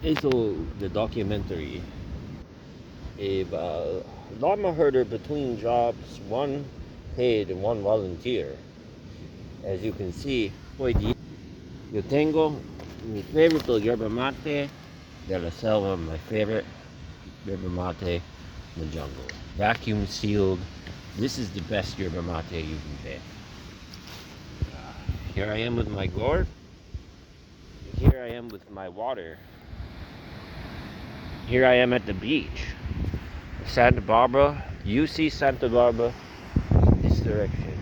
Eso, the documentary. A llama herder between jobs, one paid and one volunteer. As you can see, hoy día yo tengo mi favorite yerba mate de la selva, my favorite yerba mate in the jungle. Vacuum sealed. This is the best yerba mate you can get. Here I am with my gourd. Here I am with my water. Here I am at the beach. Santa Barbara. You see Santa Barbara in this direction.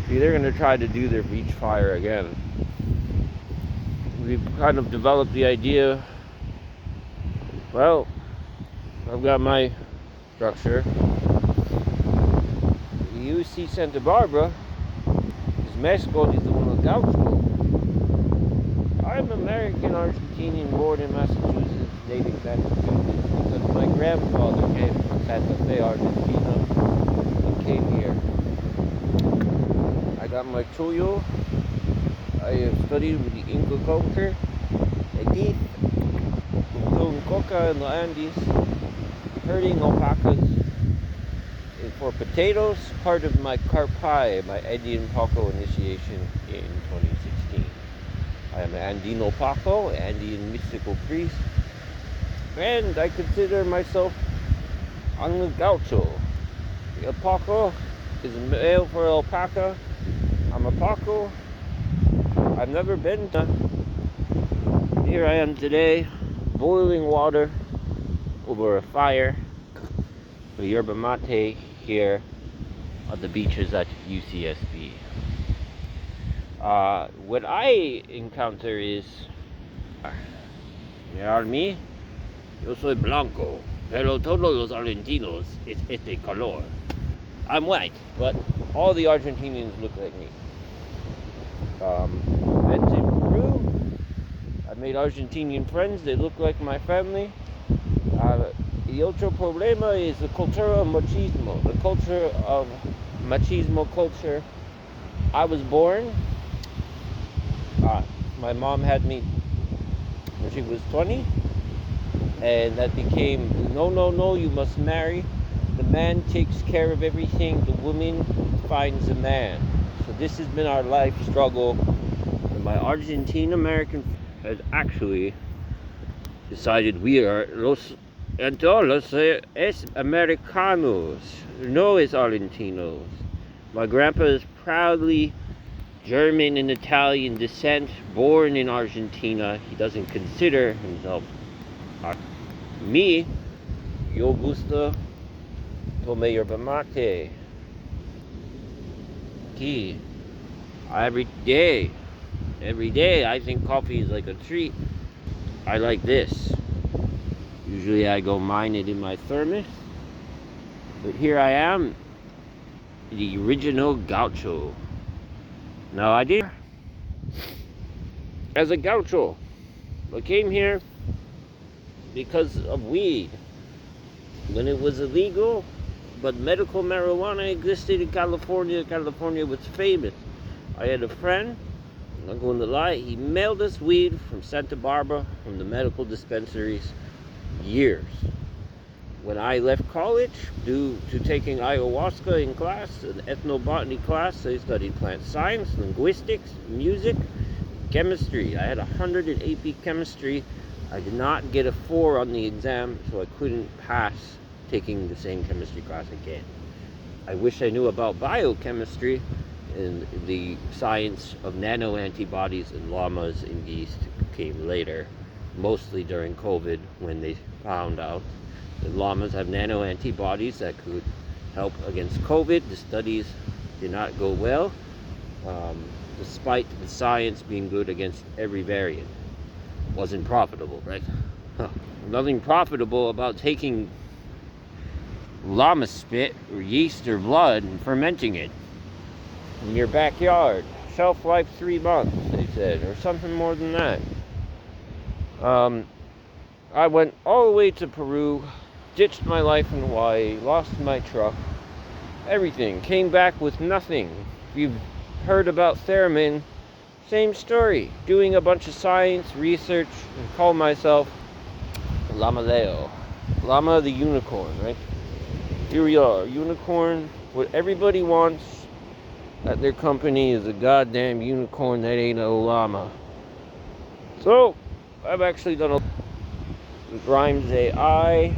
They're going to try to do their beach fire again. We've kind of developed the idea. Well, I've got my structure. You see Santa Barbara. Is Mexico is the one of Gaucho. I'm American Argentinian, born in Massachusetts, native Massachusetts, because my grandfather came from Santa Fe, Argentina, and came here. I got my Chuyo. I have studied with the Inca culture. I did doing coca in the Andes, herding alpacas. And for potatoes, part of my Carpai, my Indian Paco initiation in 2016. I am an Andino Paco, Andean mystical priest, and I consider myself un Gaucho. The Paco is male for alpaca. I'm a Paco. I've never been to. Here I am today, boiling water over a fire for yerba mate here on the beaches at UCSB. What I encounter is, mí, yo soy blanco, pero todos los argentinos es este color. I'm white, but all the Argentinians look like me. Went to Peru. I made Argentinian friends. They look like my family. Y otro problema is the culture of machismo. The culture of machismo culture. I was born. My mom had me when she was 20, and that became no, you must marry. The man takes care of everything. The woman finds a man. So this has been our life struggle. And my Argentine American has actually decided we are los entonces es americanos, no es argentinos. My grandpa is proudly German and Italian descent, born in Argentina. He doesn't consider himself. Me, yo gusta tome yerba mate. Aquí, every day, I think coffee is like a treat. I like this. Usually I go mine it in my thermos. But here I am, the original Gaucho. Now I did as a Gaucho. I came here because of weed. When it was illegal, but medical marijuana existed in California. California was famous. I had a friend, I'm not going to lie, he mailed us weed from Santa Barbara, from the medical dispensaries, years. When I left college, due to taking ayahuasca in class, an ethnobotany class, I studied plant science, linguistics, music, chemistry. I had 100 in AP chemistry. I did not get a 4 on the exam, so I couldn't pass taking the same chemistry class again. I wish I knew about biochemistry and the science of nanoantibodies and llamas and yeast came later, mostly during COVID when they found out that llamas have nanoantibodies that could help against COVID. The studies did not go well, despite the science being good against every variant. Wasn't profitable, right? Nothing profitable about taking llama spit or yeast or blood and fermenting it in your backyard. Shelf life 3 months, they said, or something more than that. I went all the way to Peru, ditched my life in Hawaii, lost my truck, everything, came back with nothing. If you've heard about theremin, Same story. Doing a bunch of science, research, and call myself Llama Leo. Llama the unicorn, right? Here we are, unicorn. What everybody wants at their company is a goddamn unicorn that ain't a llama. So, I've actually done a Grimes AI,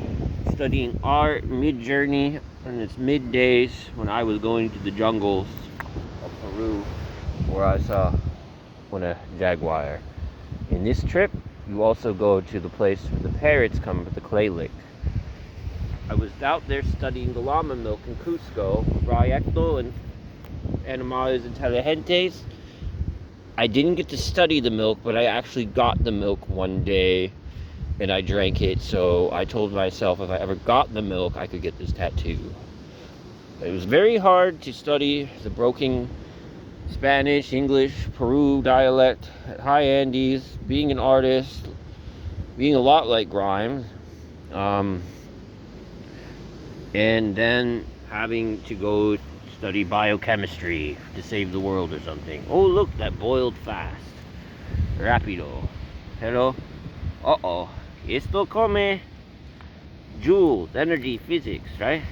studying art, mid-journey, and its mid-days when I was going to the jungles of Peru, where I saw a jaguar. In this trip, you also go to the place where the parrots come with the clay lick. I was out there studying the llama milk in Cusco, Proyecto and Animales Inteligentes. I didn't get to study the milk, but I actually got the milk one day and I drank it, so I told myself if I ever got the milk, I could get this tattoo. It was very hard to study the broken Spanish, English, Peru dialect at high Andes, being an artist, being a lot like Grimes, and then having to go study biochemistry to save the world or something. Oh, look, that boiled fast. Rapido. Hello? Uh-oh. Esto come. Joules, energy, physics, right?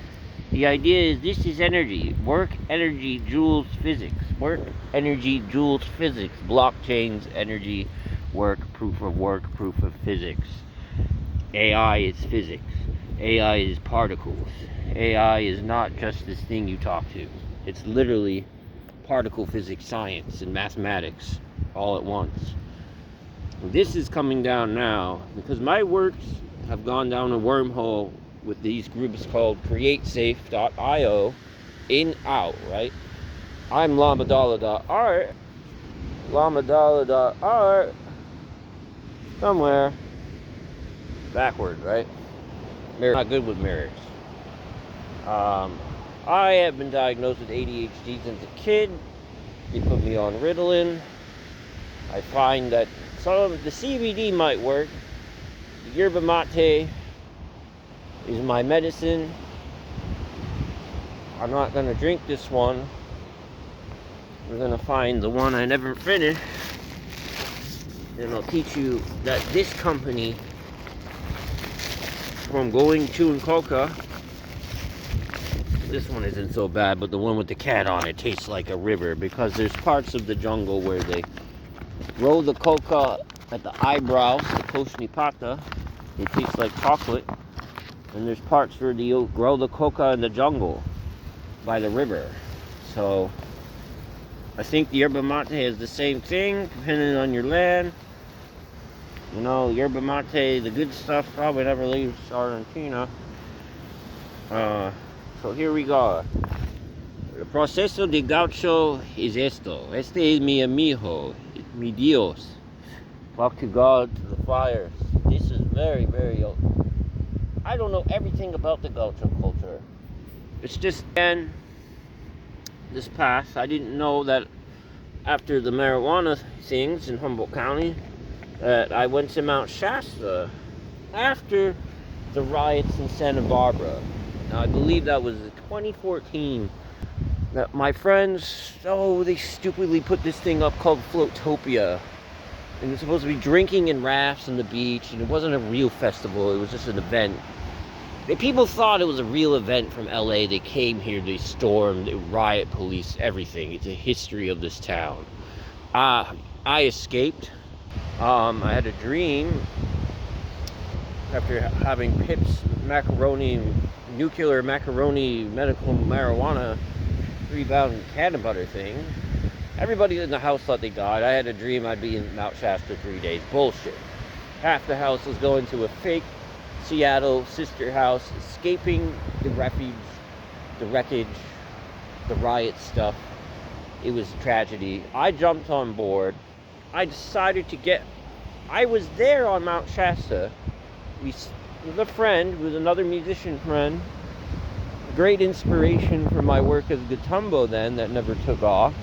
The idea is this is energy. Work, energy, joules, physics. Work, energy, joules, physics. Blockchains, energy, work, proof of physics. AI is physics. AI is particles. AI is not just this thing you talk to. It's literally particle physics, science, and mathematics all at once. This is coming down now because my works have gone down a wormhole with these groups called createsafe.io in out, right? I'm lamadala.art. Lamadala.art somewhere backward, right? Mirror, not good with mirrors. I have been diagnosed with ADHD since a kid. They put me on Ritalin. I find that some of the CBD might work. The yerba mate is my medicine. I'm not going to drink this one. We're going to find the one I never finished. And I'll teach you that this company from going to in coca, this one isn't so bad, but the one with the cat on it tastes like a river because there's parts of the jungle where they grow the coca at the eyebrows, the Coshnipata. It tastes like chocolate. And there's parts where they grow the coca in the jungle by the river. So I think the yerba mate is the same thing, depending on your land. You know, yerba mate, the good stuff probably never leaves Argentina. So here we go. El proceso de Gaucho es esto. Este es mi amigo, mi Dios. Talk to God, to the fires. This is very, very old. I don't know everything about the Gaucho culture. It's just, and this past, I didn't know that after the marijuana things in Humboldt County, that I went to Mount Shasta after the riots in Santa Barbara. Now, I believe that was 2014. That my friends, they stupidly put this thing up called Floatopia. And it was supposed to be drinking in rafts on the beach, and it wasn't a real festival, it was just an event. People thought it was a real event from LA. They came here, they stormed, they riot police, everything. It's a history of this town. I escaped. I had a dream after having Pips macaroni, nuclear macaroni, medical marijuana, 3-pound cannon butter thing. Everybody in the house thought they died. I had a dream I'd be in Mount Shasta 3 days. Bullshit. Half the house was going to a fake Seattle sister house, escaping the refuge, the wreckage, the riot stuff. It was a tragedy. I jumped on board. I decided I was there on Mount Shasta. With a friend, with another musician friend. Great inspiration for my work as Gatumbo then, that never took off.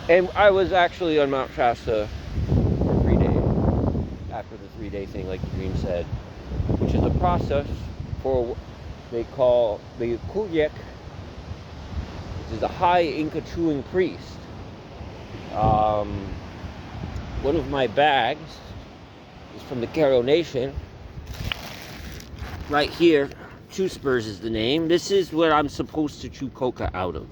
And I was actually on Mount Shasta for 3 days, after the 3-day thing, like the dream said, which is a process for what they call the Kuyek. There's a high Inca chewing priest. One of my bags is from the Gaucho Nation. Right here, Chew Spurs is the name. This is where I'm supposed to chew coca out of.